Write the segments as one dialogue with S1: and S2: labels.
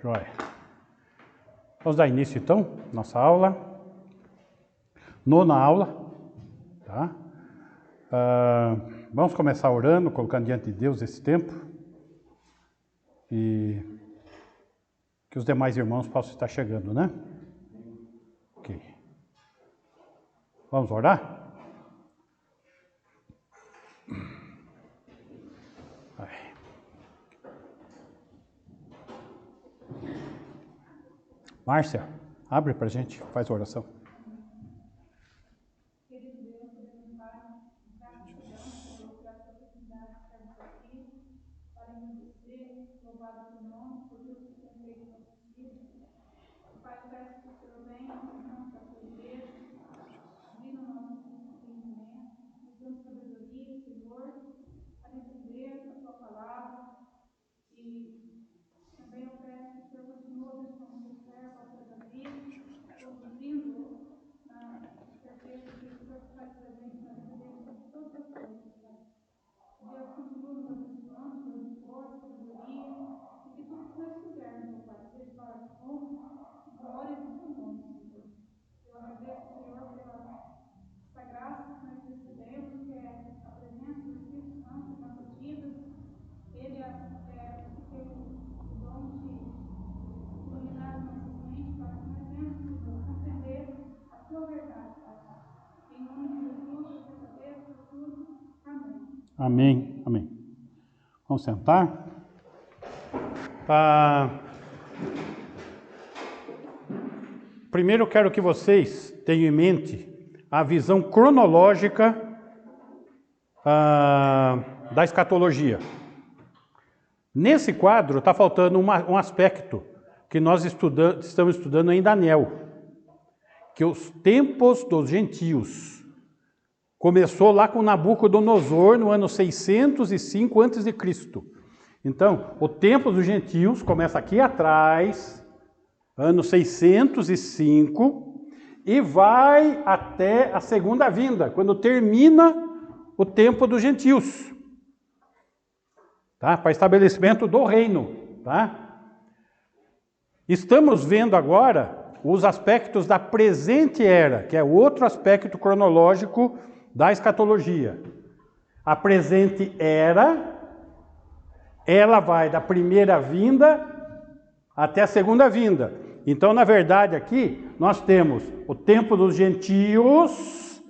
S1: Joia. Vamos dar início então, nossa aula. Nona aula, tá? Vamos começar orando, colocando diante de Deus esse tempo. E que os demais irmãos possam estar chegando, né? Ok. Vamos orar? Márcia, abre pra gente, faz a oração.
S2: Querido Deus, podemos Pai, gratidão pela oportunidade de estarmos aqui para agradecer, louvar o teu nome por tudo que tem feito em nossas vidas. Pai, eu peço que o Senhor venha não para a tua igreja, vir no nosso entendimento, nos dando sabedoria, Senhor, para entender a tua palavra. E também eu peço que o Senhor continue abençoando o teu servo, a tua Davi, conduzindo na certeza de que o Senhor faz presente na vida dele em todas as coisas, Pai. Deus continua nos abençoando, dando força, sabedoria, e que tudo que nós fizermos, meu Pai, seja para a honra e glória do teu nome, Senhor. Eu agradeço, Senhor, pela essa graça que nós recebemos, que é a presença do Espírito Santo em nossas vidas. Ele tem o dom de iluminar as nossas mentes para que nós venhamos, Senhor, compreender a tua verdade, Pai. Em nome de Jesus, eu te agradeço por tudo. Amém.
S1: Amém, amém. Vamos sentar. Primeiro eu quero que vocês tenham em mente a visão cronológica da escatologia. Nesse quadro está faltando um aspecto que nós estamos estudando em Daniel, que os tempos dos gentios. Começou lá com Nabucodonosor no ano 605 a.C. Então, o tempo dos gentios começa aqui atrás, ano 605, e vai até a segunda vinda, quando termina o tempo dos gentios, tá? Para estabelecimento do reino, tá? Estamos vendo agora os aspectos da presente era, que é outro aspecto cronológico da escatologia. A presente era, ela vai da primeira vinda até a segunda vinda. Então, na verdade, aqui nós temos o tempo dos gentios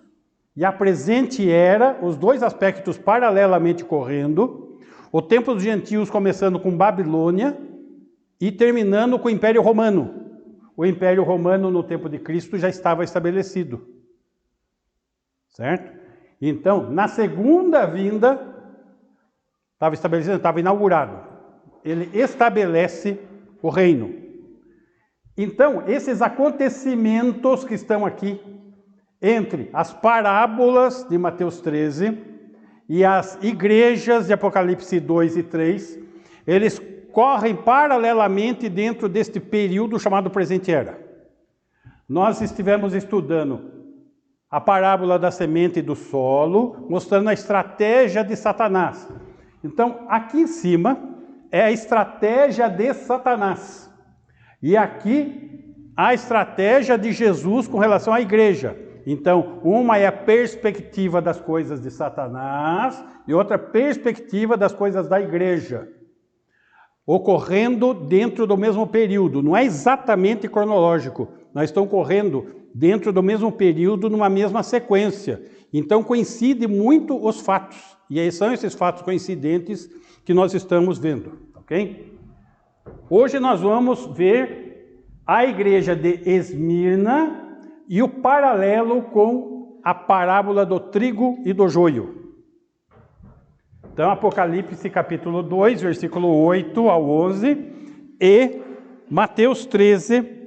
S1: e a presente era, os dois aspectos paralelamente correndo. O tempo dos gentios começando com Babilônia e terminando com o Império Romano. O Império Romano, no tempo de Cristo, já estava estabelecido. Certo? Então, na segunda vinda, estava estabelecido, estava inaugurado. Ele estabelece o reino. Então, esses acontecimentos que estão aqui, entre as parábolas de Mateus 13 e as igrejas de Apocalipse 2 e 3, eles correm paralelamente dentro deste período chamado presente era. Nós estivemos estudando a parábola da semente e do solo, mostrando a estratégia de Satanás. Então, aqui em cima é a estratégia de Satanás. E aqui a estratégia de Jesus com relação à igreja. Então, uma é a perspectiva das coisas de Satanás e outra perspectiva das coisas da igreja, ocorrendo dentro do mesmo período. Não é exatamente cronológico, mas estão correndo dentro do mesmo período, numa mesma sequência. Então, coincide muito os fatos. E aí são esses fatos coincidentes que nós estamos vendo, ok? Hoje nós vamos ver a igreja de Esmirna e o paralelo com a parábola do trigo e do joio. Então, Apocalipse capítulo 2, versículo 8 ao 11 e Mateus 13,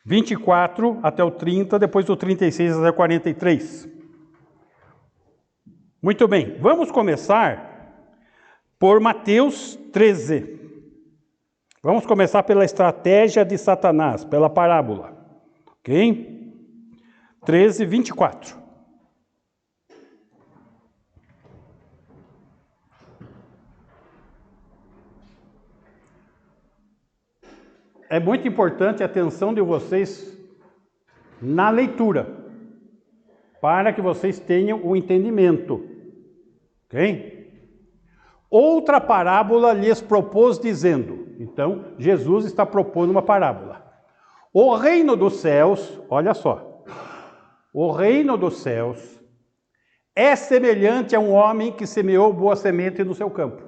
S1: 24 até o 30, depois do 36 até o 43. Muito bem, vamos começar por Mateus 13. Vamos começar pela estratégia de Satanás, pela parábola. Ok? 13, 24. é muito importante a atenção de vocês na leitura, para que vocês tenham o entendimento. Ok? Outra parábola lhes propôs dizendo, então Jesus está propondo uma parábola. O reino dos céus, olha só, o reino dos céus é semelhante a um homem que semeou boa semente no seu campo.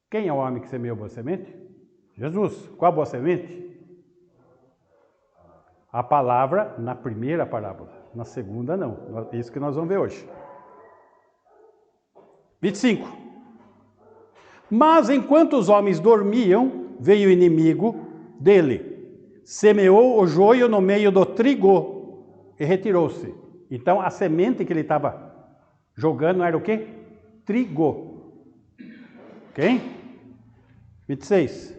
S1: Quem é o homem que semeou boa semente? Jesus. Qual a boa semente? A palavra na primeira parábola. Na segunda, não. Isso que nós vamos ver hoje. 25. Mas enquanto os homens dormiam, veio o inimigo dele. Semeou o joio no meio do trigo e retirou-se. Então, a semente que ele estava jogando era o quê? Trigo. Ok? 26.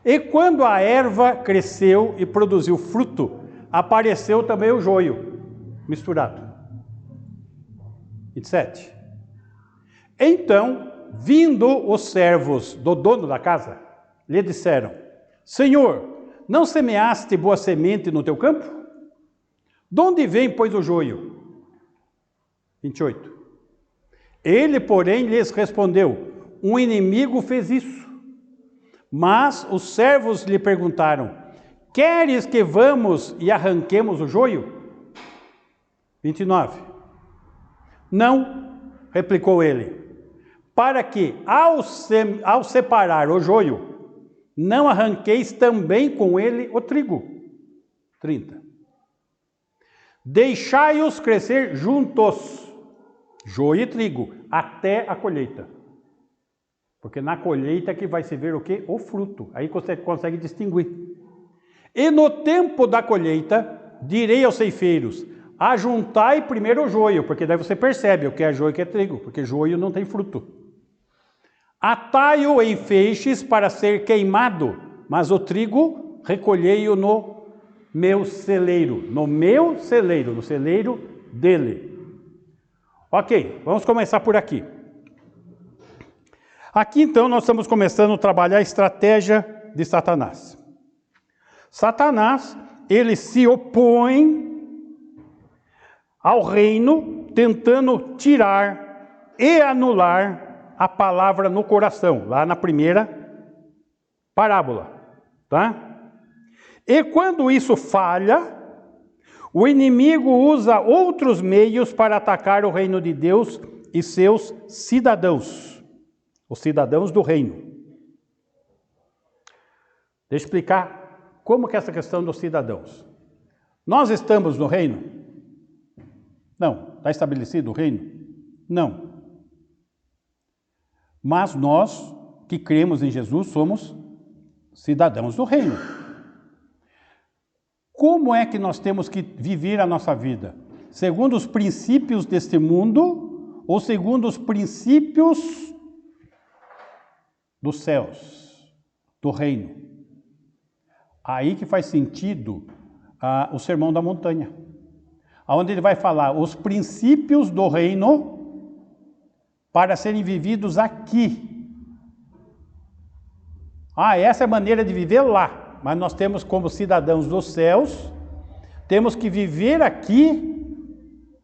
S1: E quando a erva cresceu e produziu fruto, apareceu também o joio misturado. 27. Então, vindo os servos do dono da casa, lhe disseram: Senhor, não semeaste boa semente no teu campo? De onde vem, pois, o joio? 28. Ele, porém, lhes respondeu: um inimigo fez isso. Mas os servos lhe perguntaram: queres que vamos e arranquemos o joio? 29. Não, replicou ele, para que, ao separar o joio, não arranqueis também com ele o trigo. 30. Deixai-os crescer juntos, joio e trigo, até a colheita. Porque na colheita que vai se ver o quê? O fruto. Aí você consegue distinguir. E no tempo da colheita, direi aos ceifeiros: ajuntai primeiro o joio, porque daí você percebe o que é joio e o que é trigo, porque joio não tem fruto. Atai-o em feixes para ser queimado, mas o trigo recolhei-o no meu celeiro, no celeiro dele. Ok, vamos começar por aqui. Aqui então nós estamos começando a trabalhar a estratégia de Satanás. Satanás, ele se opõe ao reino, tentando tirar e anular a palavra no coração, lá na primeira parábola, tá? E quando isso falha, o inimigo usa outros meios para atacar o reino de Deus e seus cidadãos, os cidadãos do reino. Deixa eu explicar como que é essa questão dos cidadãos. Nós estamos no reino? Não. Está estabelecido o reino? Não. Mas nós que cremos em Jesus somos cidadãos do reino. Como é que nós temos que viver a nossa vida? Segundo os princípios deste mundo ou segundo os princípios dos céus, do reino? Aí que faz sentido o Sermão da Montanha, onde ele vai falar os princípios do reino para serem vividos aqui. Essa é a maneira de viver lá. Mas nós temos, como cidadãos dos céus, temos que viver aqui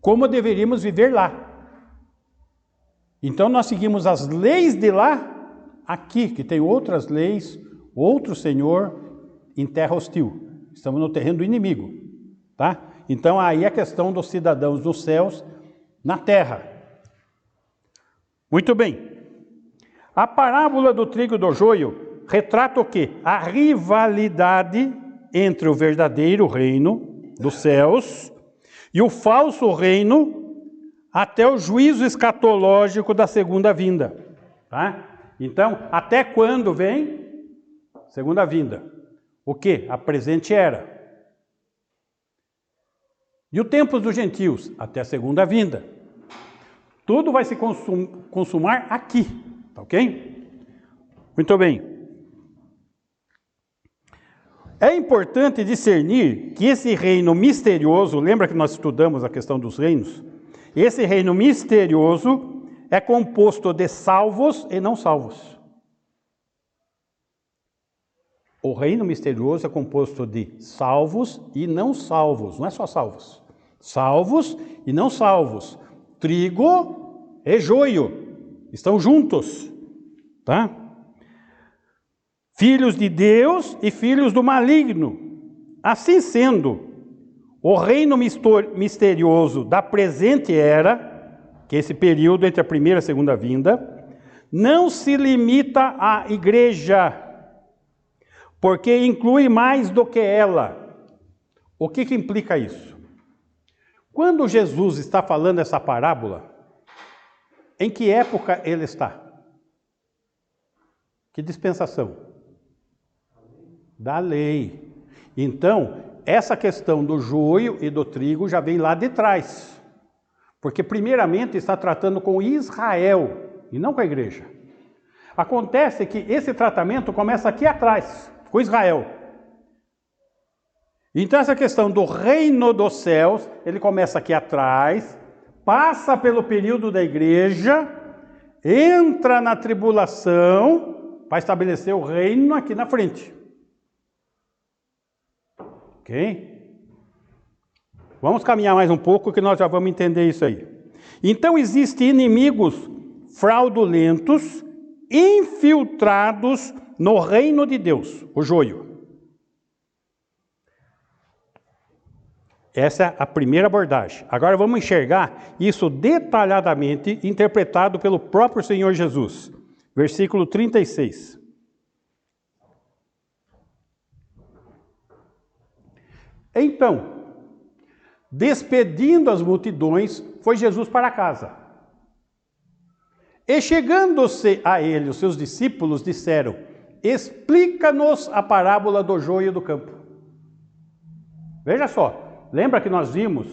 S1: como deveríamos viver lá. Então nós seguimos as leis de lá, aqui, que tem outras leis, outro Senhor em terra hostil. Estamos no terreno do inimigo, tá? Então aí a questão dos cidadãos dos céus na terra. Muito bem. A parábola do trigo e do joio retrata o quê? A rivalidade entre o verdadeiro reino dos céus e o falso reino até o juízo escatológico da segunda vinda. Tá? Então, até quando vem? Segunda vinda. O quê? A presente era. E o tempo dos gentios? Até a segunda vinda. Tudo vai se consumar aqui. Tá ok? Muito bem. É importante discernir que esse reino misterioso, lembra que nós estudamos a questão dos reinos? Esse reino misterioso é composto de salvos e não salvos. O reino misterioso é composto de salvos e não salvos, não é só salvos. Salvos e não salvos. Trigo e joio estão juntos, tá? Filhos de Deus e filhos do maligno. Assim sendo, o reino misterioso da presente era, que é esse período entre a primeira e a segunda vinda, não se limita à igreja, porque inclui mais do que ela. O que implica isso? Quando Jesus está falando essa parábola, em que época ele está? Que dispensação? Da lei. Então, essa questão do joio e do trigo já vem lá de trás. Porque primeiramente está tratando com Israel e não com a igreja. Acontece que esse tratamento começa aqui atrás, com Israel. Então essa questão do reino dos céus, ele começa aqui atrás, passa pelo período da igreja, entra na tribulação, para estabelecer o reino aqui na frente. Ok? Vamos caminhar mais um pouco que nós já vamos entender isso aí. Então existem inimigos fraudulentos, infiltrados no reino de Deus, o joio. Essa é a primeira abordagem. Agora vamos enxergar isso detalhadamente, interpretado pelo próprio Senhor Jesus. Versículo 36. Então, despedindo as multidões, foi Jesus para casa. E chegando-se a ele, os seus discípulos disseram: explica-nos a parábola do joio do campo. Veja só, lembra que nós vimos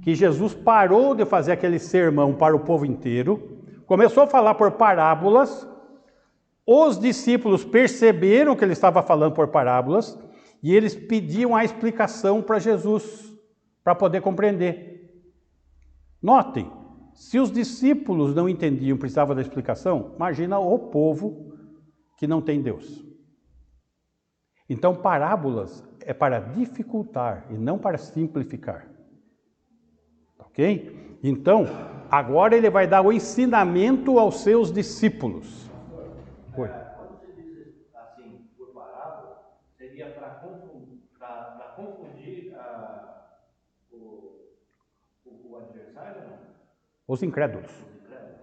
S1: que Jesus parou de fazer aquele sermão para o povo inteiro, começou a falar por parábolas, os discípulos perceberam que ele estava falando por parábolas, e eles pediam a explicação para Jesus, para poder compreender. Notem, se os discípulos não entendiam, precisavam da explicação, imagina o povo que não tem Deus. Então, parábolas é para dificultar e não para simplificar. Ok? Então, agora ele vai dar o ensinamento aos seus discípulos. Oi.
S3: Quando você diz assim, por parábola, seria para confundir o adversário, não?
S1: Os incrédulos.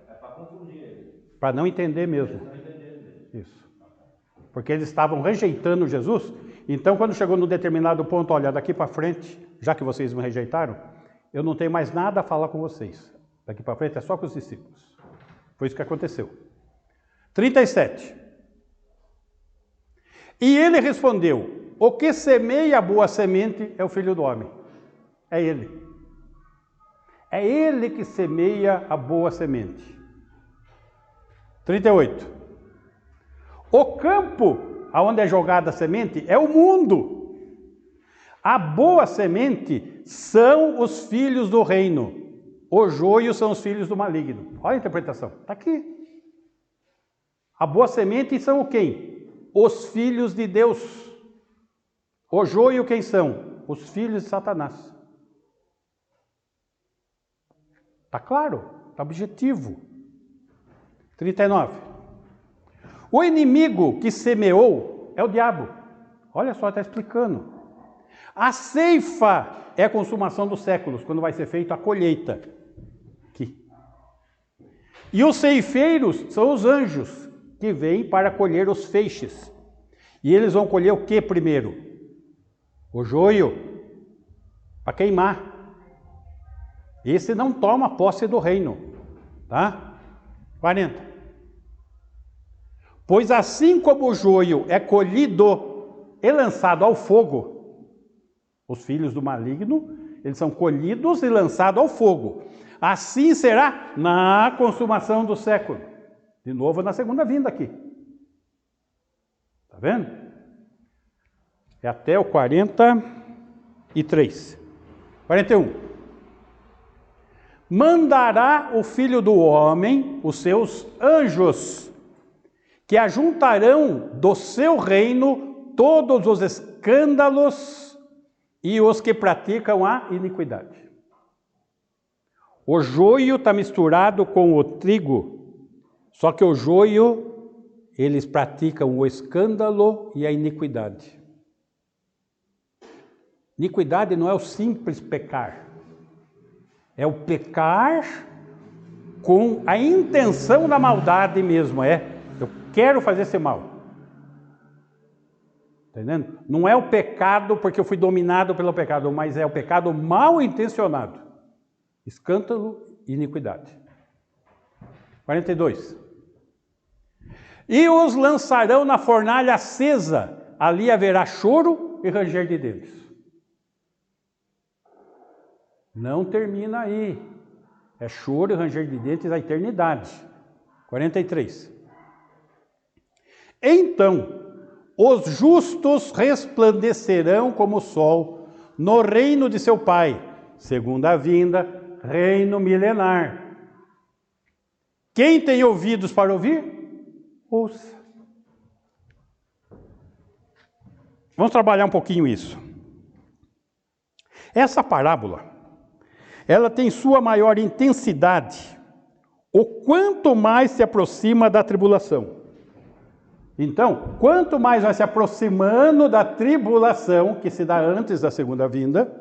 S3: É para confundir ele.
S1: Para não entender mesmo. Isso. Porque eles estavam rejeitando Jesus. Então, quando chegou num determinado ponto, olha, daqui para frente, já que vocês me rejeitaram, eu não tenho mais nada a falar com vocês. Daqui para frente é só com os discípulos. Foi isso que aconteceu. 37. E ele respondeu: o que semeia a boa semente é o Filho do Homem. É ele. É ele que semeia a boa semente. 38. O campo aonde é jogada a semente é o mundo. A boa semente são os filhos do reino. O joio são os filhos do maligno. Olha a interpretação. Está aqui. A boa semente são quem? Os filhos de Deus. O joio quem são? Os filhos de Satanás. Está claro? Está objetivo. 39. O inimigo que semeou é o diabo. Olha só, está explicando. A ceifa é a consumação dos séculos, quando vai ser feita a colheita. Aqui. E os ceifeiros são os anjos, que vêm para colher os feixes. E eles vão colher o que primeiro? O joio, para queimar. Esse não toma posse do reino. Tá? 40. Pois assim como o joio é colhido e lançado ao fogo, os filhos do maligno, eles são colhidos e lançados ao fogo. Assim será na consumação do século. De novo na segunda vinda aqui. Está vendo? É até o 43. 41. Mandará o Filho do Homem os seus anjos, que ajuntarão do seu reino todos os escândalos e os que praticam a iniquidade. O joio está misturado com o trigo, só que o joio, eles praticam o escândalo e a iniquidade. Iniquidade não é o simples pecar, é o pecar com a intenção da maldade mesmo, eu quero fazer esse mal. Entendendo? Não é o pecado porque eu fui dominado pelo pecado, mas é o pecado mal intencionado. Escândalo e iniquidade. 42. E os lançarão na fornalha acesa, ali haverá choro e ranger de dentes. Não termina aí. É choro e ranger de dentes a eternidade. 43. Então, os justos resplandecerão como o sol no reino de seu Pai, segunda vinda, reino milenar. Quem tem ouvidos para ouvir, ouça. Vamos trabalhar um pouquinho isso. Essa parábola, ela tem sua maior intensidade o quanto mais se aproxima da tribulação. Então, quanto mais vai se aproximando da tribulação, que se dá antes da segunda vinda,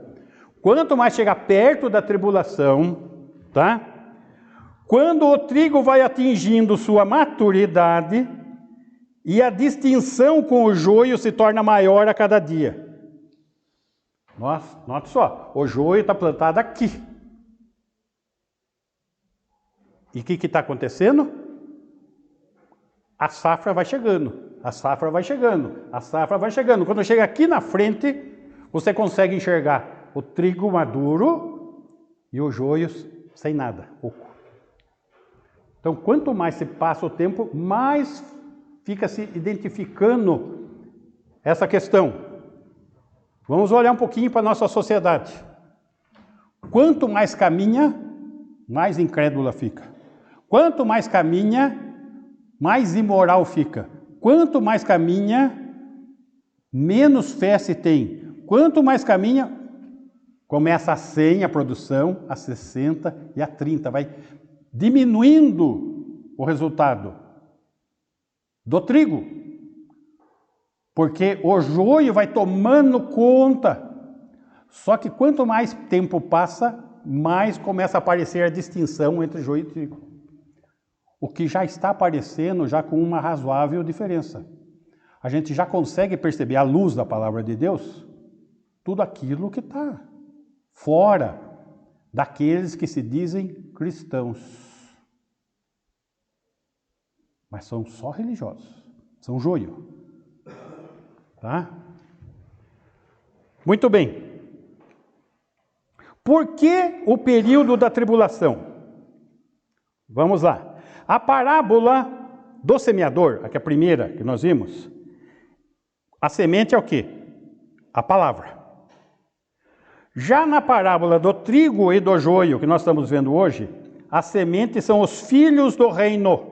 S1: quanto mais chega perto da tribulação, tá? Quando o trigo vai atingindo sua maturidade e a distinção com o joio se torna maior a cada dia. Nossa, note só, o joio está plantado aqui. E o que está acontecendo? A safra vai chegando, a safra vai chegando, a safra vai chegando. Quando chega aqui na frente, você consegue enxergar o trigo maduro e os joios sem nada, pouco. Então, quanto mais se passa o tempo, mais fica se identificando essa questão. Vamos olhar um pouquinho para a nossa sociedade. Quanto mais caminha, mais incrédula fica. Quanto mais caminha, mais imoral fica. Quanto mais caminha, menos fé se tem. Quanto mais caminha, começa a 100 a produção, a 60 e a 30. Vai diminuindo o resultado do trigo. Porque o joio vai tomando conta. Só que quanto mais tempo passa, mais começa a aparecer a distinção entre joio e trigo. O que já está aparecendo já com uma razoável diferença. A gente já consegue perceber, à luz da palavra de Deus, tudo aquilo que está fora daqueles que se dizem cristãos. Mas são só religiosos, são joio. Tá? Muito bem. Por que o período da tribulação? Vamos lá. A parábola do semeador, aqui é a primeira que nós vimos, a semente é o quê? A palavra. Já na parábola do trigo e do joio, que nós estamos vendo hoje, as sementes são os filhos do reino.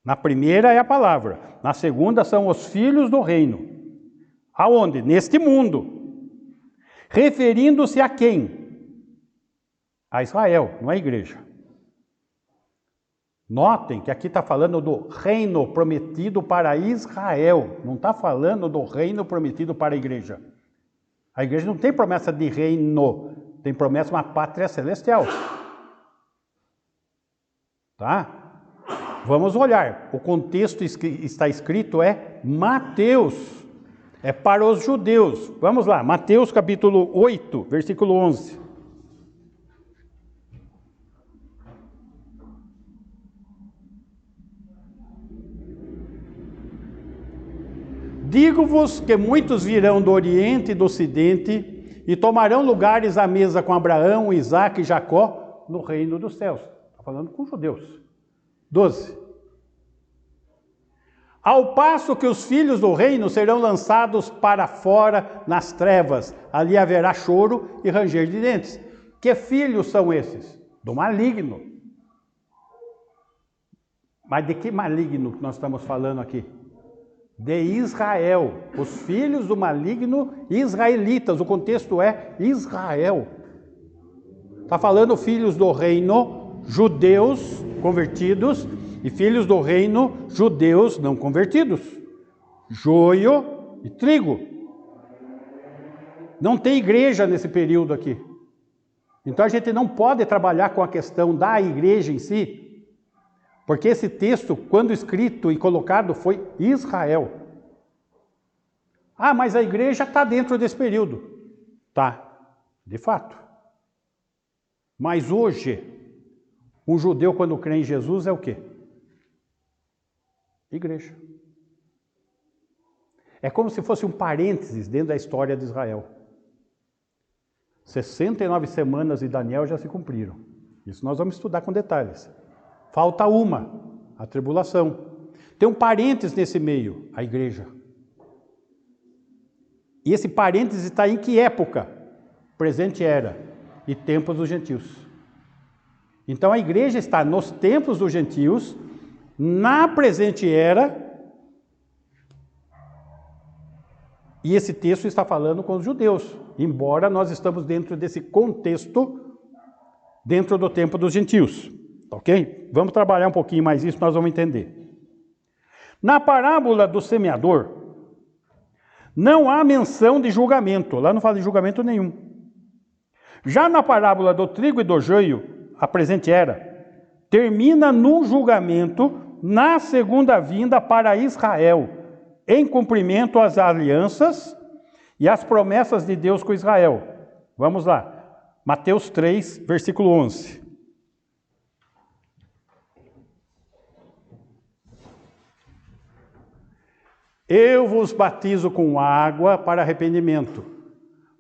S1: Na primeira é a palavra, na segunda são os filhos do reino. Aonde? Neste mundo. Referindo-se a quem? A Israel, não é a igreja. Notem que aqui está falando do reino prometido para Israel, não está falando do reino prometido para a igreja. A igreja não tem promessa de reino, tem promessa de uma pátria celestial. Tá? Vamos olhar, o contexto está escrito é Mateus, é para os judeus. Vamos lá, Mateus capítulo 8, versículo 11. Digo-vos que muitos virão do Oriente e do Ocidente e tomarão lugares à mesa com Abraão, Isaque e Jacó no reino dos céus. Está falando com os judeus. 12. Ao passo que os filhos do reino serão lançados para fora nas trevas, ali haverá choro e ranger de dentes. Que filhos são esses? Do maligno. Mas de que maligno que nós estamos falando aqui? de Israel, os filhos do maligno israelitas. O contexto é Israel. Está falando filhos do reino, judeus convertidos, e filhos do reino, judeus não convertidos. Joio e trigo. Não tem igreja nesse período aqui. Então a gente não pode trabalhar com a questão da igreja em si, porque esse texto, quando escrito e colocado, foi Israel. Ah, mas a igreja está dentro desse período. Tá, de fato. Mas hoje, um judeu quando crê em Jesus é o quê? Igreja. É como se fosse um parênteses dentro da história de Israel. 69 semanas de Daniel já se cumpriram. Isso nós vamos estudar com detalhes. Falta uma, a tribulação. Tem um parênteses nesse meio, a igreja. E esse parênteses está em que época? Presente era e tempos dos gentios. Então a igreja está nos tempos dos gentios, na presente era, e esse texto está falando com os judeus, embora nós estamos dentro desse contexto, dentro do tempo dos gentios. Ok? Vamos trabalhar um pouquinho mais isso, nós vamos entender. Na parábola do semeador, não há menção de julgamento. Lá não fala de julgamento nenhum. Já na parábola do trigo e do joio, a presente era, termina no julgamento na segunda vinda para Israel, em cumprimento às alianças e às promessas de Deus com Israel. Vamos lá. Mateus 3, versículo 11. Eu vos batizo com água para arrependimento,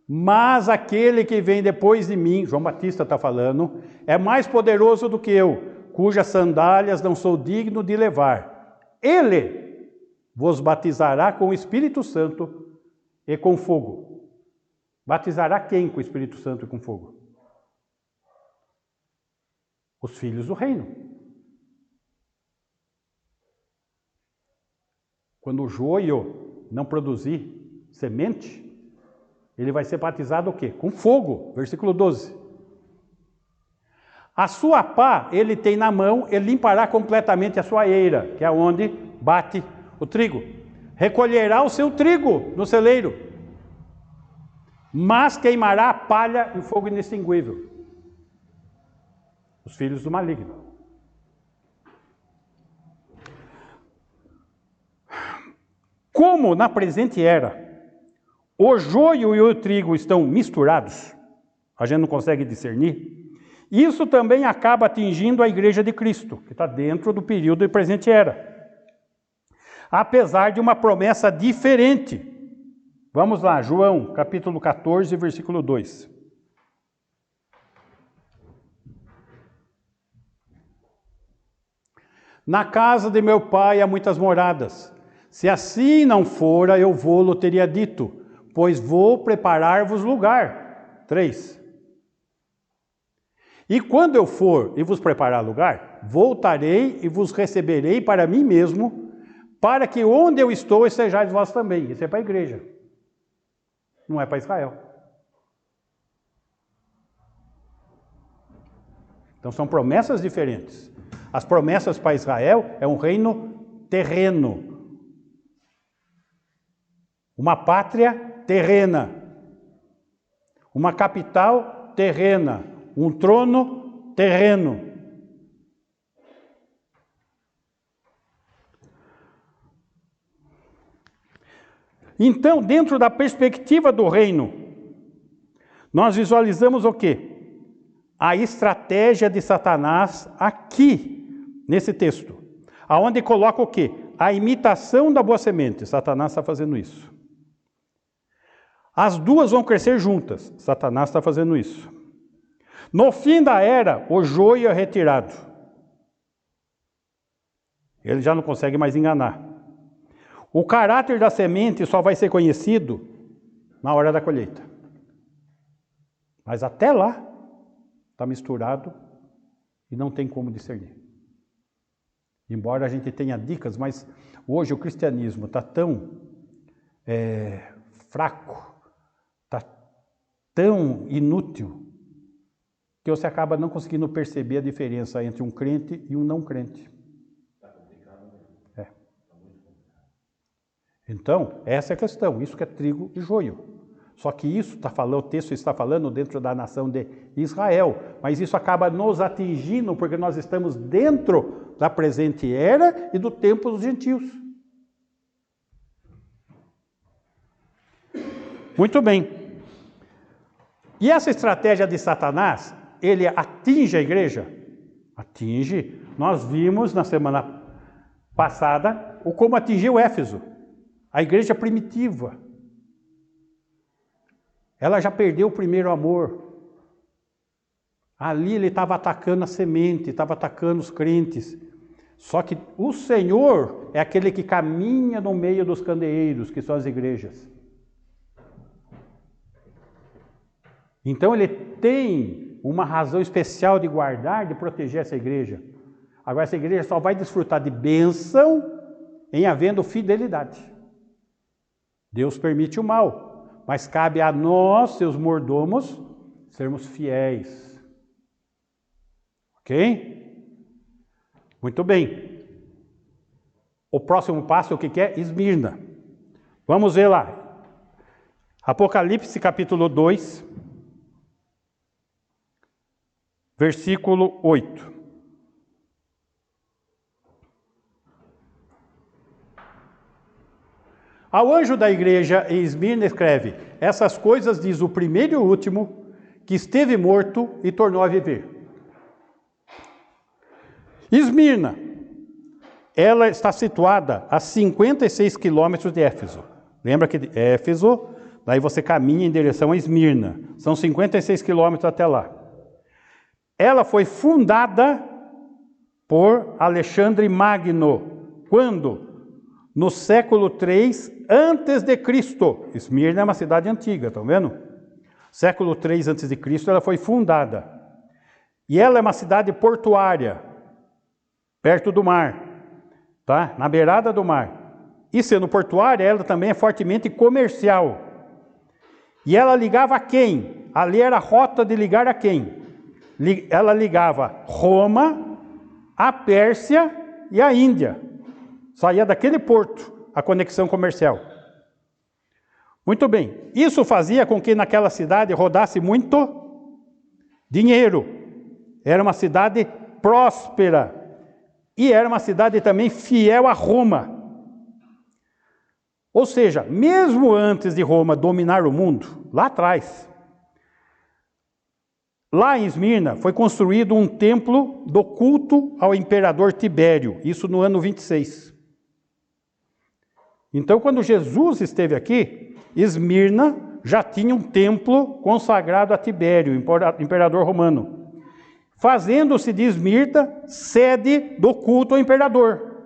S1: mas aquele que vem depois de mim, João Batista está falando, é mais poderoso do que eu, cujas sandálias não sou digno de levar. Ele vos batizará com o Espírito Santo e com fogo. Batizará quem com o Espírito Santo e com fogo? Os filhos do reino. Quando o joio não produzir semente, ele vai ser batizado o quê? Com fogo, versículo 12. A sua pá ele tem na mão, ele limpará completamente a sua eira, que é onde bate o trigo. Recolherá o seu trigo no celeiro, mas queimará a palha em fogo inextinguível. Os filhos do maligno. Como na presente era, o joio e o trigo estão misturados, a gente não consegue discernir, isso também acaba atingindo a igreja de Cristo, que está dentro do período de presente era. Apesar de uma promessa diferente. Vamos lá, João, capítulo 14, versículo 2. Na casa de meu pai há muitas moradas. Se assim não fora, eu vou-lo teria dito, pois vou preparar-vos lugar. 3. E quando eu for e vos preparar lugar, voltarei e vos receberei para mim mesmo, para que onde eu estou estejais vós também. Isso é para a igreja, não é para Israel. Então são promessas diferentes. As promessas para Israel é um reino terreno, uma pátria terrena, uma capital terrena, um trono terreno. Então, dentro da perspectiva do reino, nós visualizamos o quê? A estratégia de Satanás aqui, nesse texto, aonde coloca o quê? A imitação da boa semente. Satanás está fazendo isso. As duas vão crescer juntas. Satanás está fazendo isso. No fim da era, o joio é retirado. Ele já não consegue mais enganar. O caráter da semente só vai ser conhecido na hora da colheita. Mas até lá, está misturado e não tem como discernir. embora a gente tenha dicas, mas hoje o cristianismo está tão fraco, está tão inútil, que você acaba não conseguindo perceber a diferença entre um crente e um não crente.
S3: Está complicado mesmo.
S1: É.
S3: Está muito complicado.
S1: Então, essa é a questão, isso que é trigo e joio. Só que isso o texto está falando dentro da nação de Israel, mas isso acaba nos atingindo porque nós estamos dentro da presente era e do tempo dos gentios. Muito bem. E essa estratégia de Satanás, ele atinge a igreja? Atinge. Nós vimos na semana passada como atingiu Éfeso, a igreja primitiva. Ela já perdeu o primeiro amor. Ali ele estava atacando a semente, estava atacando os crentes. Só que o Senhor é aquele que caminha no meio dos candeeiros, que são as igrejas. Então ele tem uma razão especial de guardar, de proteger essa igreja. Agora essa igreja só vai desfrutar de bênção em havendo fidelidade. Deus permite o mal. Mas cabe a nós, seus mordomos, sermos fiéis. Ok? Muito bem. O próximo passo, o que é? Esmirna. Vamos ver lá. Apocalipse capítulo 2, versículo 8. Ao anjo da igreja em Esmirna escreve: essas coisas diz o primeiro e o último, que esteve morto e tornou a viver. Esmirna, ela está situada a 56 quilômetros de Éfeso. Lembra que de Éfeso, daí você caminha em direção a Esmirna. São 56 quilômetros até lá. Ela foi fundada por Alexandre Magno. Quando? No século 3 antes de Cristo. Esmirna é uma cidade antiga, estão vendo? Século 3 antes de Cristo ela foi fundada. E ela é uma cidade portuária, perto do mar, tá? Na beirada do mar. E sendo portuária, ela também é fortemente comercial. E ela ligava a quem? Ali era a rota de ligar a quem? Ela ligava Roma, a Pérsia e a Índia. Saía daquele porto a conexão comercial. Muito bem. Isso fazia com que naquela cidade rodasse muito dinheiro. Era uma cidade próspera. E era uma cidade também fiel a Roma. Ou seja, mesmo antes de Roma dominar o mundo, lá atrás, lá em Esmirna foi construído um templo do culto ao imperador Tibério. Isso no ano 26. Então, quando Jesus esteve aqui, Esmirna já tinha um templo consagrado a Tibério, imperador romano, fazendo-se de Esmirna sede do culto ao imperador.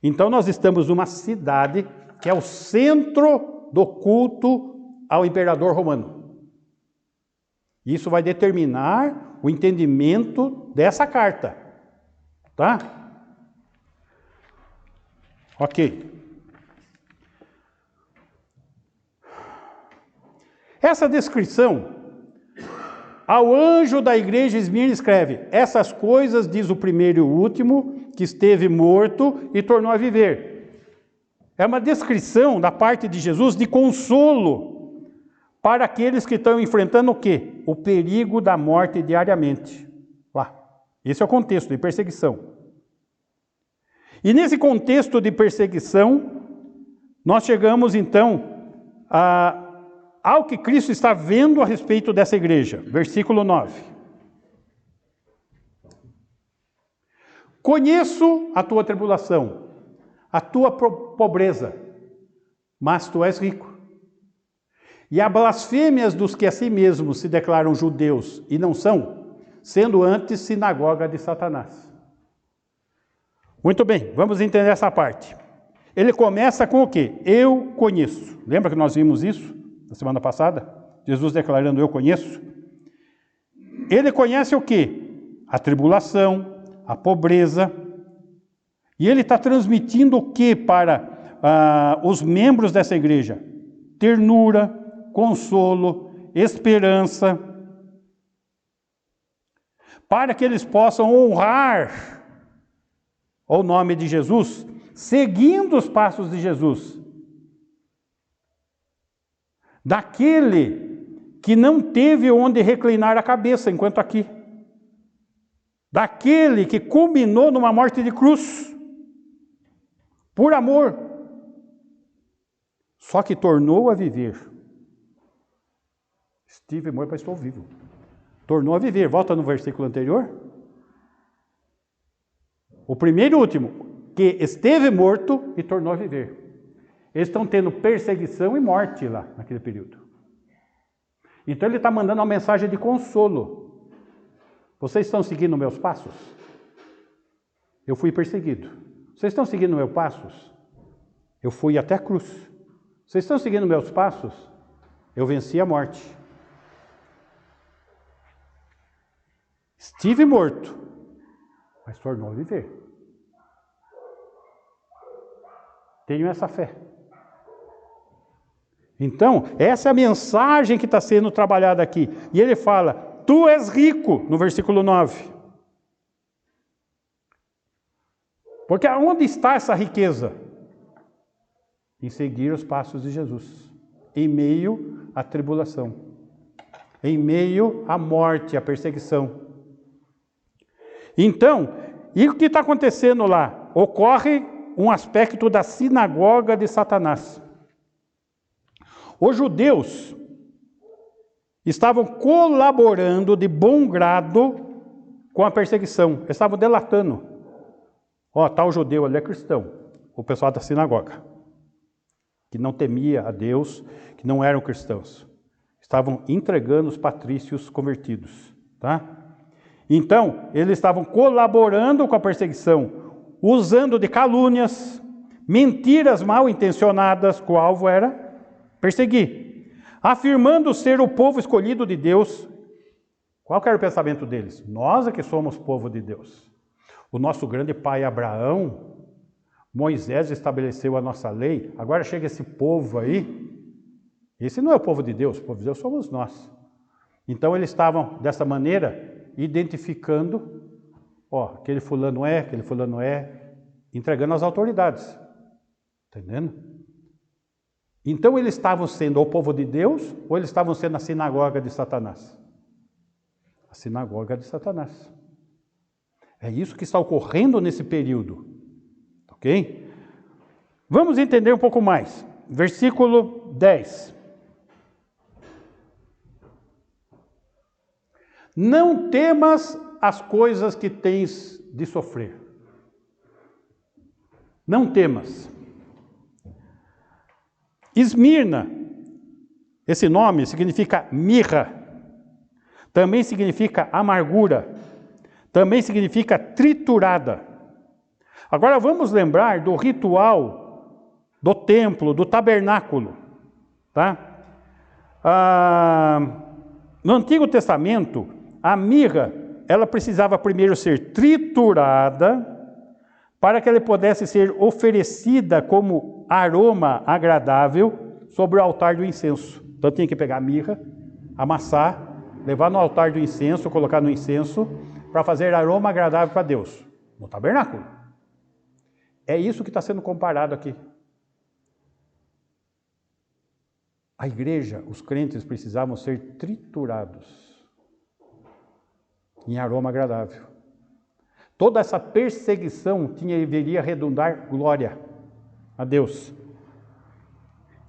S1: Então, nós estamos numa cidade que é o centro do culto ao imperador romano. Isso vai determinar o entendimento dessa carta, tá? Ok. Essa descrição, ao anjo da igreja Esmirna escreve: essas coisas diz o primeiro e o último, que esteve morto e tornou a viver. É uma descrição da parte de Jesus de consolo para aqueles que estão enfrentando o quê? O perigo da morte diariamente. Lá. Esse é o contexto de perseguição. E nesse contexto de perseguição, nós chegamos então ao que Cristo está vendo a respeito dessa igreja. Versículo 9. Conheço a tua tribulação, a tua pobreza, mas tu és rico. E há blasfêmias dos que a si mesmos se declaram judeus e não são, sendo antes sinagoga de Satanás. Muito bem, vamos entender essa parte. Ele começa com o quê? Eu conheço. Lembra que nós vimos isso na semana passada? Jesus declarando eu conheço. Ele conhece o quê? A tribulação, a pobreza. E ele está transmitindo o que para os membros dessa igreja? Ternura, consolo, esperança, para que eles possam honrar o nome de Jesus, seguindo os passos de Jesus. Daquele que não teve onde reclinar a cabeça enquanto aqui. Daquele que culminou numa morte de cruz, por amor, só que tornou a viver. Estive morto, mas estou vivo. Tornou a viver. Volta no versículo anterior. O primeiro e o último, que esteve morto e tornou a viver. Eles estão tendo perseguição e morte lá, naquele período. Então ele está mandando uma mensagem de consolo. Vocês estão seguindo meus passos? Eu fui perseguido. Vocês estão seguindo meus passos? Eu fui até a cruz. Vocês estão seguindo meus passos? Eu venci a morte. Estive morto, mas tornou a viver. Tenho essa fé. Então, essa é a mensagem que está sendo trabalhada aqui. E ele fala, tu és rico, no versículo 9. Porque onde está essa riqueza? Em seguir os passos de Jesus, em meio à tribulação, em meio à morte, à perseguição. Então, e o que está acontecendo lá? Ocorre um aspecto da sinagoga de Satanás. Os judeus estavam colaborando de bom grado com a perseguição. Eles estavam delatando. Tal judeu ali é cristão. O pessoal da sinagoga, que não temia a Deus, que não eram cristãos. Estavam entregando os patrícios convertidos. Tá? Então, eles estavam colaborando com a perseguição, usando de calúnias, mentiras mal intencionadas, que o alvo era perseguir, afirmando ser o povo escolhido de Deus. Qual que era o pensamento deles? Nós é que somos povo de Deus. O nosso grande pai Abraão, Moisés estabeleceu a nossa lei, agora chega esse povo aí, esse não é o povo de Deus, o povo de Deus somos nós. Então eles estavam dessa maneira identificando, aquele fulano é, entregando às autoridades. Entendendo? Então eles estavam sendo o povo de Deus ou eles estavam sendo a sinagoga de Satanás? A sinagoga de Satanás. É isso que está ocorrendo nesse período. Ok? Vamos entender um pouco mais. Versículo 10. Não temas as coisas que tens de sofrer. Não temas. Esmirna, esse nome significa mirra, também significa amargura, também significa triturada. Agora vamos lembrar do ritual do templo, do tabernáculo. Tá? No Antigo Testamento, a mirra, ela precisava primeiro ser triturada para que ela pudesse ser oferecida como aroma agradável sobre o altar do incenso. Então tinha que pegar a mirra, amassar, levar no altar do incenso, colocar no incenso, para fazer aroma agradável para Deus, no tabernáculo. É isso que está sendo comparado aqui. A igreja, os crentes precisavam ser triturados em aroma agradável. Toda essa perseguição deveria redundar glória a Deus.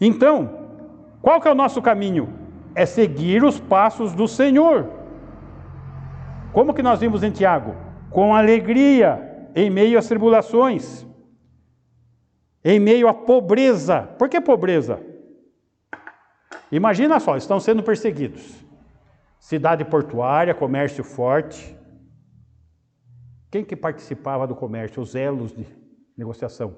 S1: Então, qual que é o nosso caminho? É seguir os passos do Senhor. Como que nós vimos em Tiago? Com alegria, em meio às tribulações, em meio à pobreza. Por que pobreza? Imagina só, estão sendo perseguidos. Cidade portuária, comércio forte. Quem que participava do comércio? Os elos de negociação.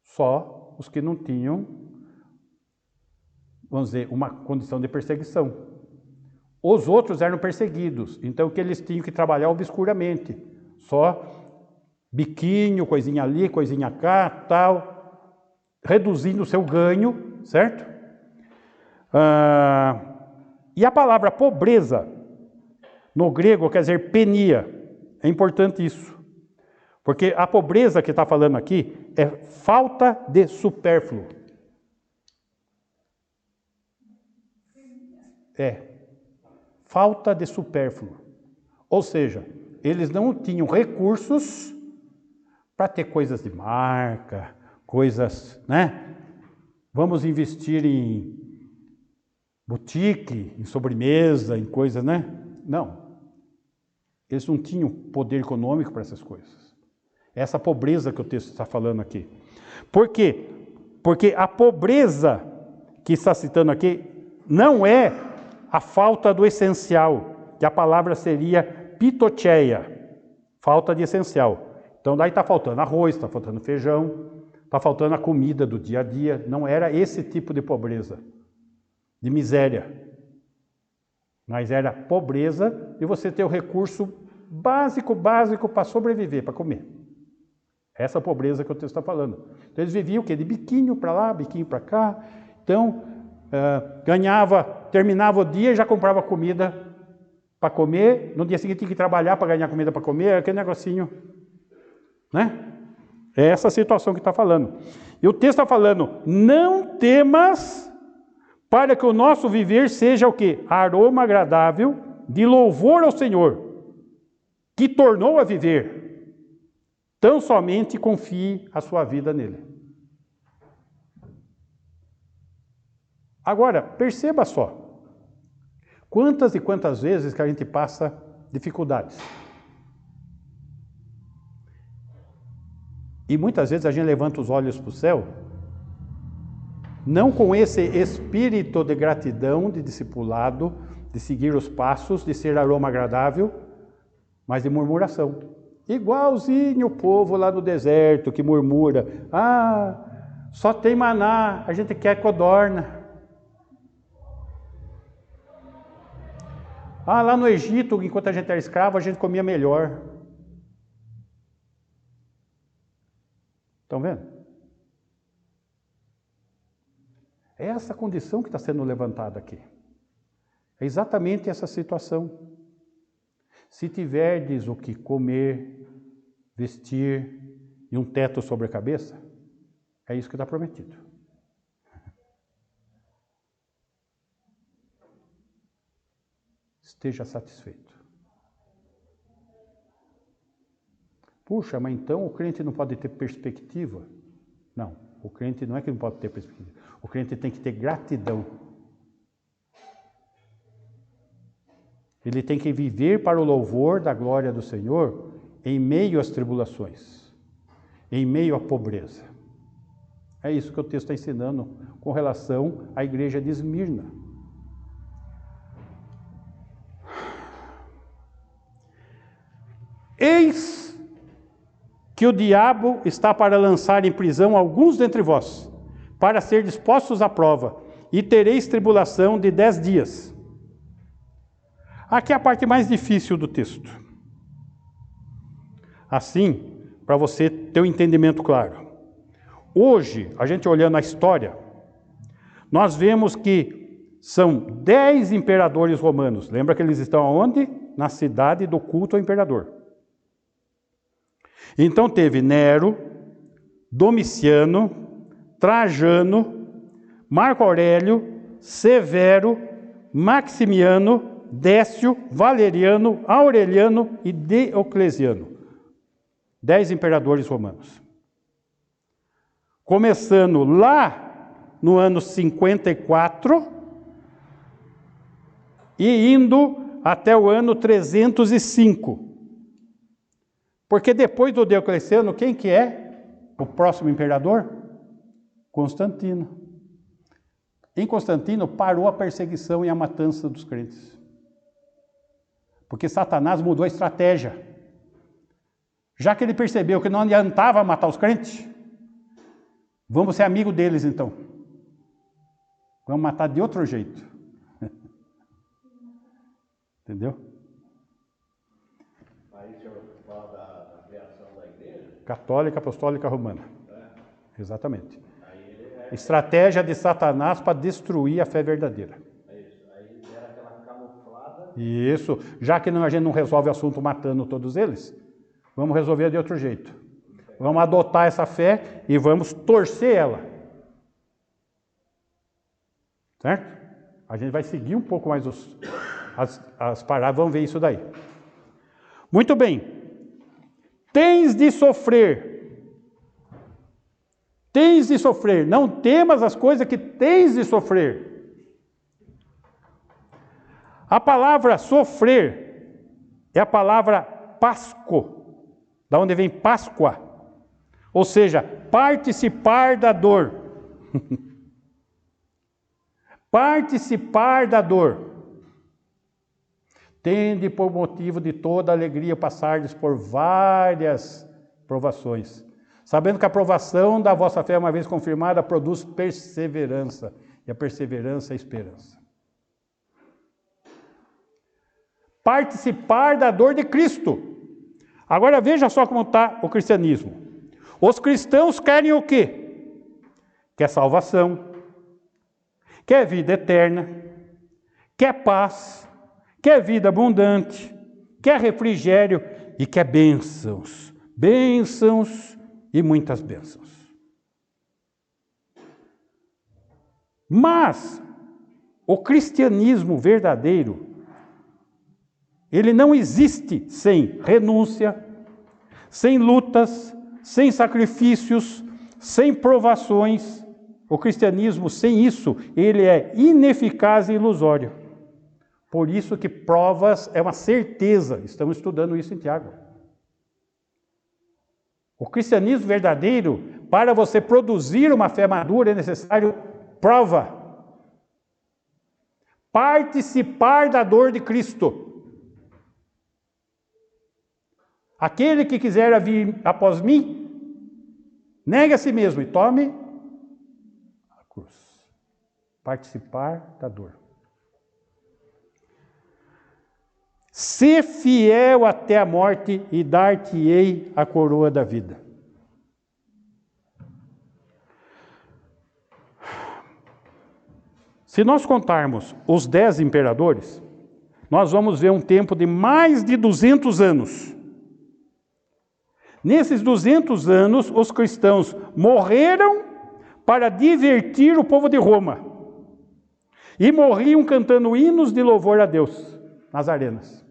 S1: Só os que não tinham, vamos dizer, uma condição de perseguição. Os outros eram perseguidos, então que eles tinham que trabalhar obscuramente. Só biquinho, coisinha ali, coisinha cá, tal, reduzindo o seu ganho, certo? E a palavra pobreza, no grego, quer dizer penia. É importante isso. Porque a pobreza que está falando aqui é falta de supérfluo. Falta de supérfluo. Ou seja, eles não tinham recursos para ter coisas de marca, coisas, né? Vamos investir em boutique, em sobremesa, em coisas, né? Não. Eles não tinham poder econômico para essas coisas. Essa pobreza que o texto está falando aqui. Por quê? Porque a pobreza que está citando aqui não é a falta do essencial, que a palavra seria pitocheia, falta de essencial. Então daí está faltando arroz, está faltando feijão, está faltando a comida do dia a dia. Não era esse tipo de pobreza, de miséria. Mas era pobreza de você ter o recurso básico para sobreviver, para comer. Essa pobreza que o texto está falando. Então eles viviam o quê? De biquinho para lá, biquinho para cá. Então, terminava o dia e já comprava comida para comer. No dia seguinte tinha que trabalhar para ganhar comida para comer, aquele negocinho. Né? É essa situação que está falando. E o texto está falando, não temas para que o nosso viver seja o quê? Aroma agradável, de louvor ao Senhor, que tornou a viver. Tão somente confie a sua vida nele. Agora, perceba só. Quantas e quantas vezes que a gente passa dificuldades. E muitas vezes a gente levanta os olhos para o céu, não com esse espírito de gratidão, de discipulado, de seguir os passos, de ser aroma agradável, mas de murmuração. Igualzinho o povo lá no deserto que murmura, só tem maná, a gente quer codorna. Lá no Egito, enquanto a gente era escravo, a gente comia melhor. Estão vendo? É essa condição que está sendo levantada aqui. É exatamente essa situação. Se tiverdes o que comer, vestir e um teto sobre a cabeça, é isso que está prometido. Esteja satisfeito. Puxa, mas então o crente não pode ter perspectiva? Não, o crente não é que não pode ter perspectiva. O crente tem que ter gratidão. Ele tem que viver para o louvor da glória do Senhor em meio às tribulações, em meio à pobreza. É isso que o texto está ensinando com relação à igreja de Esmirna. Eis que o diabo está para lançar em prisão alguns dentre vós, para ser dispostos à prova, e tereis tribulação de 10 dias. Aqui é a parte mais difícil do texto. Assim, para você ter um entendimento claro. Hoje, a gente olhando a história, nós vemos que são 10 imperadores romanos. Lembra que eles estão aonde? Na cidade do culto ao imperador. Então teve Nero, Domiciano, Trajano, Marco Aurélio, Severo, Maximiano, Décio, Valeriano, Aureliano e Diocleciano. 10 imperadores romanos. Começando lá no ano 54 e indo até o ano 305. Porque depois do Diocleciano, quem que é o próximo imperador? Constantino. Em Constantino parou a perseguição e a matança dos crentes. Porque Satanás mudou a estratégia. Já que ele percebeu que não adiantava matar os crentes, vamos ser amigo deles então. Vamos matar de outro jeito. Entendeu?
S3: Aí o senhor fala da criação da igreja?
S1: Católica, apostólica, romana. Exatamente.
S3: Aí ele
S1: Estratégia de Satanás para destruir a fé verdadeira.
S3: é isso. Aí era aquela camuflada.
S1: Isso. Já que a gente não resolve o assunto matando todos eles, vamos resolver de outro jeito. Vamos adotar essa fé e vamos torcer ela. Certo? A gente vai seguir um pouco mais as parábolas, vamos ver isso daí. Muito bem. Tens de sofrer. Tens de sofrer. Não temas as coisas que tens de sofrer. A palavra sofrer é a palavra pasco, da onde vem Páscoa. Ou seja, participar da dor. Participar da dor. Tende por motivo de toda alegria passardes por várias provações, sabendo que a provação da vossa fé, uma vez confirmada, produz perseverança, e a perseverança é esperança. Participar da dor de Cristo. Agora veja só como está o cristianismo. Os cristãos querem o quê? Quer salvação, quer vida eterna, quer paz, quer vida abundante, quer refrigério e quer bênçãos. Bênçãos e muitas bênçãos. Mas o cristianismo verdadeiro, ele não existe sem renúncia, sem lutas, sem sacrifícios, sem provações. O cristianismo, sem isso, ele é ineficaz e ilusório. Por isso que provas é uma certeza. Estamos estudando isso em Tiago. O cristianismo verdadeiro, para você produzir uma fé madura, é necessário prova. Participar da dor de Cristo. Aquele que quiser vir após mim, negue a si mesmo e tome a cruz. Participar da dor. Sê fiel até a morte e dar-te-ei a coroa da vida. Se nós contarmos os 10 imperadores, nós vamos ver um tempo de mais de 200 anos. Nesses 200 anos, os cristãos morreram para divertir o povo de Roma. E morriam cantando hinos de louvor a Deus nas arenas.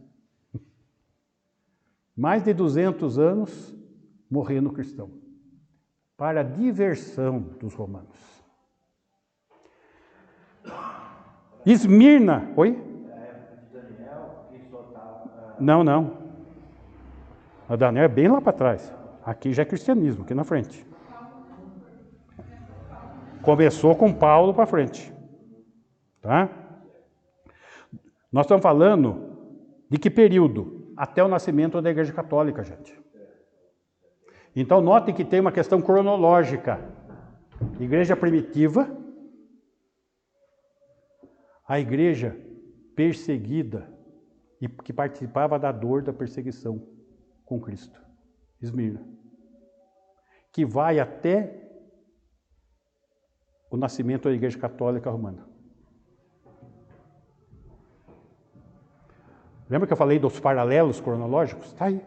S1: Mais de 200 anos morrendo cristão. Para a diversão dos romanos. Esmirna, oi?
S3: A época de Daniel, que só estava.
S1: Não. A Daniel é bem lá para trás. Aqui já é cristianismo, aqui na frente. Começou com Paulo para frente. Tá? Nós estamos falando de que período? Até o nascimento da Igreja Católica, gente. Então, note que tem uma questão cronológica. Igreja primitiva, a igreja perseguida e que participava da dor da perseguição com Cristo. Esmirna. Que vai até o nascimento da Igreja Católica Romana. Lembra que eu falei dos paralelos cronológicos? Está aí.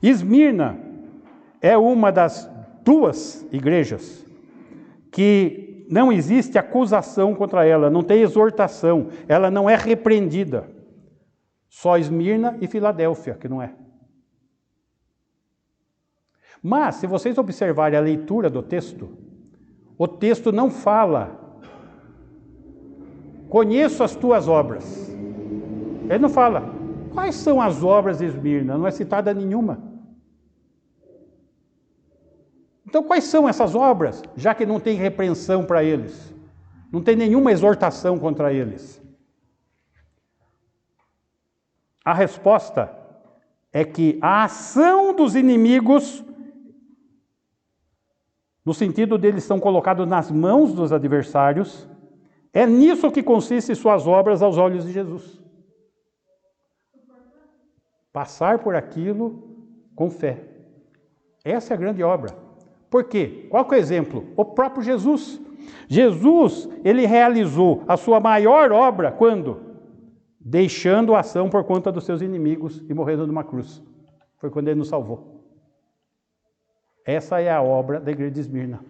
S1: Esmirna é uma das 2 igrejas que não existe acusação contra ela, não tem exortação, ela não é repreendida. Só Esmirna e Filadélfia, que não é. Mas, se vocês observarem a leitura do texto, o texto não fala, conheço as tuas obras. Ele não fala, quais são as obras de Esmirna? Não é citada nenhuma. Então, quais são essas obras? Já que não tem repreensão para eles. Não tem nenhuma exortação contra eles. A resposta é que a ação dos inimigos, no sentido deles são colocados nas mãos dos adversários, É nisso que consistem suas obras aos olhos de Jesus. Passar por aquilo com fé. Essa é a grande obra. Por quê? Qual que é o exemplo? O próprio Jesus. Jesus, ele realizou a sua maior obra quando? Deixando a ação por conta dos seus inimigos e morrendo numa cruz. Foi quando ele nos salvou. Essa é a obra da igreja de Esmirna.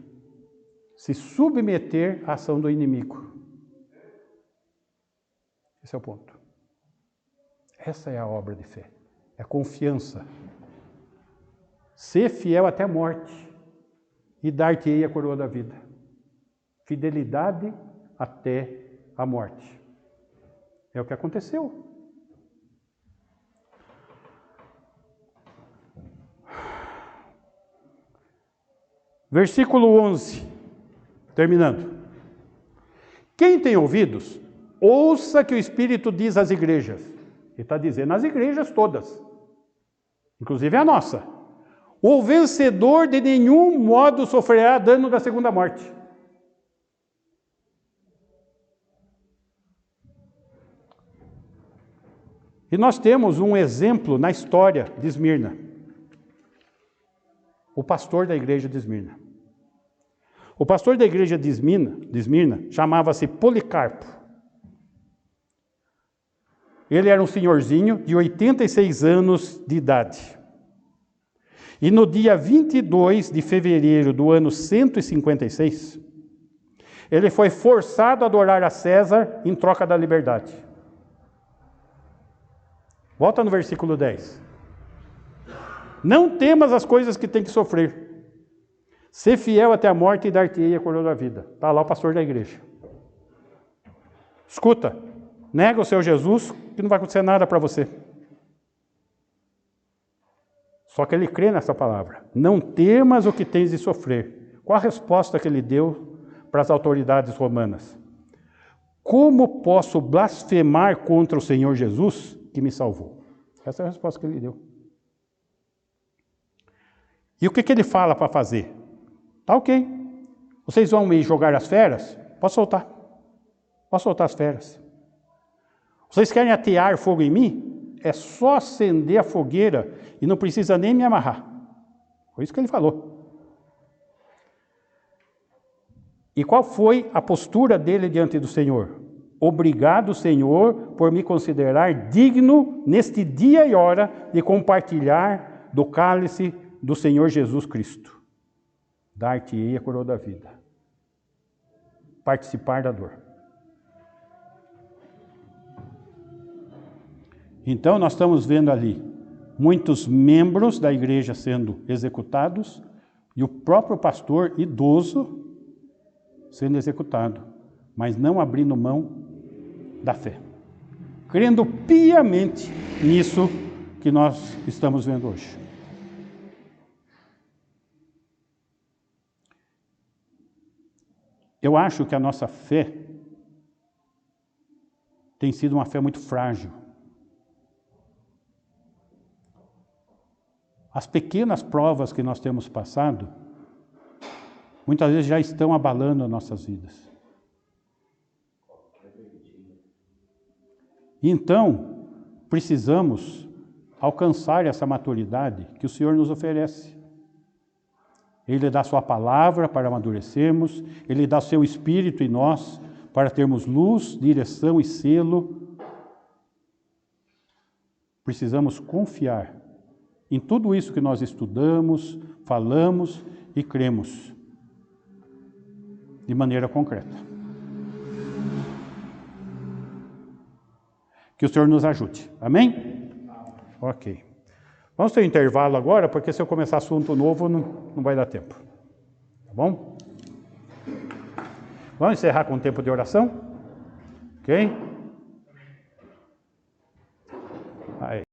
S1: Se submeter à ação do inimigo. Esse é o ponto. Essa é a obra de fé. É confiança. Ser fiel até a morte e dar-te-ei a coroa da vida. Fidelidade até a morte. É o que aconteceu. Versículo 11. Terminando. Quem tem ouvidos, ouça que o Espírito diz às igrejas. Ele está dizendo às igrejas todas. Inclusive a nossa. O vencedor de nenhum modo sofrerá dano da segunda morte. E nós temos um exemplo na história de Esmirna. O pastor da igreja de Esmirna. O pastor da igreja de Esmirna chamava-se Policarpo. Ele era um senhorzinho de 86 anos de idade. E no dia 22 de fevereiro do ano 156, ele foi forçado a adorar a César em troca da liberdade. Volta no versículo 10. Não temas as coisas que tem que sofrer. Ser fiel até a morte e dar-te-ei a coroa da vida. Está lá o pastor da igreja. Escuta, nega o seu Jesus, que não vai acontecer nada para você. Só que ele crê nessa palavra. Não temas o que tens de sofrer. Qual a resposta que ele deu para as autoridades romanas? Como posso blasfemar contra o Senhor Jesus que me salvou? Essa é a resposta que ele deu. E o que ele fala para fazer? Tá ok. Vocês vão me jogar as feras? Posso soltar. Posso soltar as feras. Vocês querem atear fogo em mim? É só acender a fogueira e não precisa nem me amarrar. Foi isso que ele falou. E qual foi a postura dele diante do Senhor? Obrigado, Senhor, por me considerar digno neste dia e hora de compartilhar do cálice do Senhor Jesus Cristo. Dar-te-ei a coroa da vida. Participar da dor. Então, nós estamos vendo ali muitos membros da igreja sendo executados e o próprio pastor idoso sendo executado, mas não abrindo mão da fé. Crendo piamente nisso que nós estamos vendo hoje. Eu acho que a nossa fé tem sido uma fé muito frágil. As pequenas provas que nós temos passado, muitas vezes já estão abalando as nossas vidas. Então, precisamos alcançar essa maturidade que o Senhor nos oferece. Ele dá sua palavra para amadurecermos, Ele dá seu Espírito em nós para termos luz, direção e selo. Precisamos confiar em tudo isso que nós estudamos, falamos e cremos de maneira concreta. Que o Senhor nos ajude. Amém? Ok. Vamos ter um intervalo agora, porque se eu começar assunto novo, não vai dar tempo. Tá bom? Vamos encerrar com um tempo de oração? Ok?